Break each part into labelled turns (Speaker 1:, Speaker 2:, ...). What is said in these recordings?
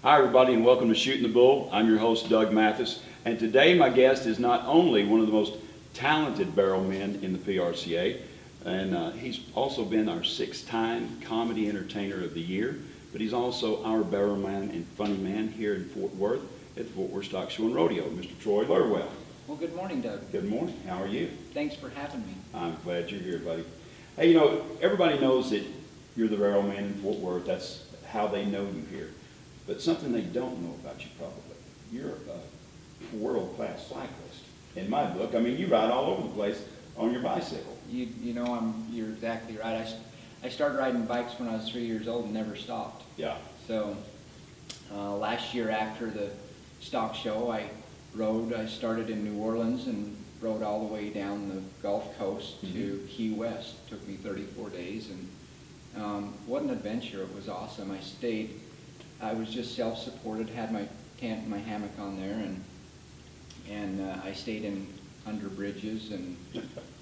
Speaker 1: Hi everybody and welcome to Shooting the Bull. I'm your host Doug Mathis, and today my guest is not only one of the most talented barrel men in the PRCA, and he's also been our 6-time Comedy Entertainer of the Year, but he's also our barrel man and funny man here in Fort Worth at the Fort Worth Stock Show and Rodeo, Mr. Troy Lerwill.
Speaker 2: Well, good morning, Doug.
Speaker 1: Good morning. How are you?
Speaker 2: Thanks for having me.
Speaker 1: I'm glad you're here, buddy. Hey, you know, everybody knows that you're the barrel man in Fort Worth. That's how they know you here. But something they don't know about you probably, you're a world-class cyclist. In my book, I mean, you ride all over the place on your bicycle.
Speaker 2: You're exactly right. I started riding bikes when I was 3 years old and never stopped.
Speaker 1: Yeah.
Speaker 2: So last year after the stock show, I started in New Orleans and rode all the way down the Gulf Coast to Key West. It took me 34 days, and what an adventure. It was awesome. I was just self-supported, had my tent and my hammock on there, and I stayed under bridges and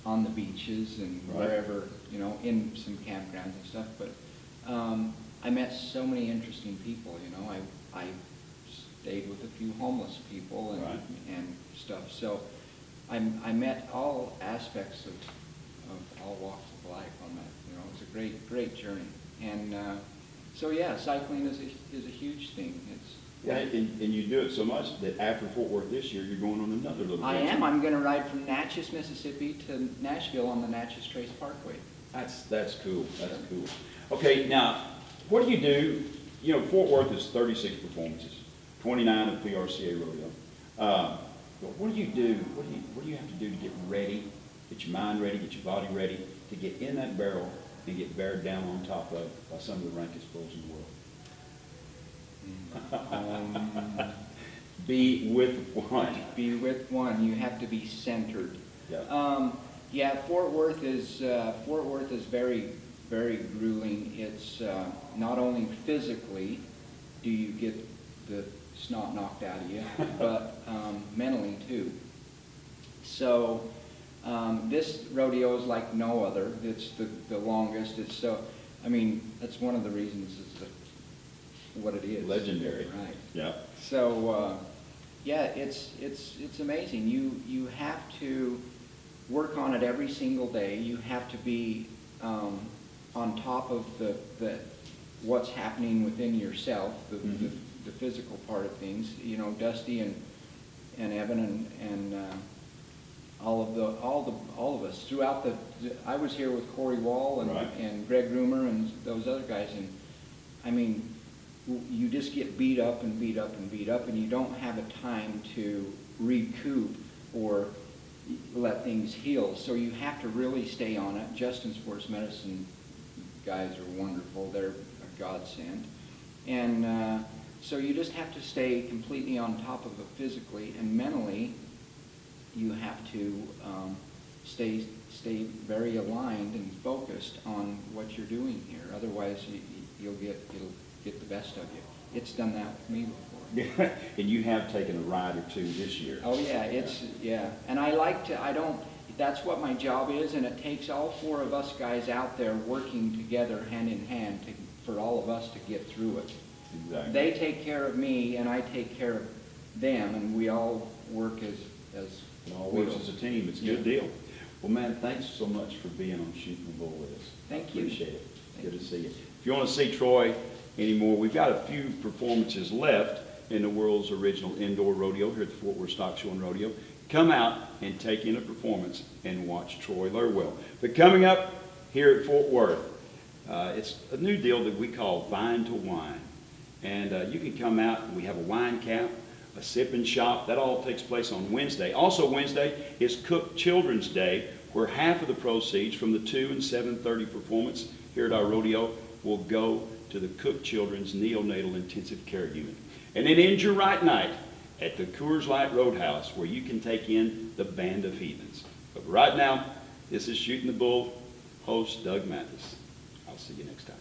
Speaker 2: on the beaches and wherever, in some campgrounds and stuff. But I met so many interesting people. I stayed with a few homeless people and stuff. So I met all aspects of all walks of life on that. It was a great journey. And so yeah, cycling is a huge thing.
Speaker 1: And you do it so much that after Fort Worth this year, you're going on another little
Speaker 2: I
Speaker 1: adventure.
Speaker 2: am. I'm going to ride from Natchez, Mississippi to Nashville on the Natchez Trace Parkway.
Speaker 1: That's cool. That's cool. Okay, now, what do you do? Fort Worth is 36 performances, 29 at PRCA Rodeo. But what do you do? What do you have to do to get ready, get your mind ready, get your body ready to get in that barrel and get bared down on top of by some of the rankest bulls in the world? Be with one.
Speaker 2: Be with one. You have to be centered.
Speaker 1: Yeah.
Speaker 2: Fort Worth is very, very grueling. It's not only physically do you get the snot knocked out of you, but mentally too. So this rodeo is like no other. It's the longest. That's one of the reasons it's what it is.
Speaker 1: Legendary.
Speaker 2: Right.
Speaker 1: Yeah.
Speaker 2: So it's amazing. You have to work on it every single day. You have to be on top of the what's happening within yourself, the physical part of things. Dusty and Evan and all of us throughout I was here with Corey Wall and Greg Roomer and those other guys, and you just get beat up and beat up and beat up, and you don't have a time to recoup or let things heal. So you have to really stay on it. Justin Sports Medicine guys are wonderful. They're a godsend. And so you just have to stay completely on top of it physically, and mentally you have to stay very aligned and focused on what you're doing here. Otherwise it'll get the best of you. It's done that with me before.
Speaker 1: And you have taken a ride or two this year.
Speaker 2: Oh yeah, and that's what my job is, and it takes all 4 of us guys out there working together hand in hand for all of us to get through it.
Speaker 1: Exactly.
Speaker 2: They take care of me and I take care of them, and we all work as
Speaker 1: it all works as a team. It's a good deal. Well, man, thanks so much for being on Shooting the Bull with us.
Speaker 2: Thank you.
Speaker 1: Appreciate it. Good to see you. If you want to see Troy anymore, we've got a few performances left in the world's original indoor rodeo here at the Fort Worth Stock Show and Rodeo. Come out and take in a performance and watch Troy Lerwill. But coming up here at Fort Worth, it's a new deal that we call Vine to Wine. And you can come out, and we have a wine cap, a sipping shop. That all takes place on Wednesday. Also Wednesday is Cook Children's Day, where half of the proceeds from the 2 and 7:30 performance here at our rodeo will go to the Cook Children's Neonatal Intensive Care Unit. And then ends your right night at the Coors Light Roadhouse, where you can take in the Band of Heathens. But right now, this is Shooting the Bull, host Doug Mathis. I'll see you next time.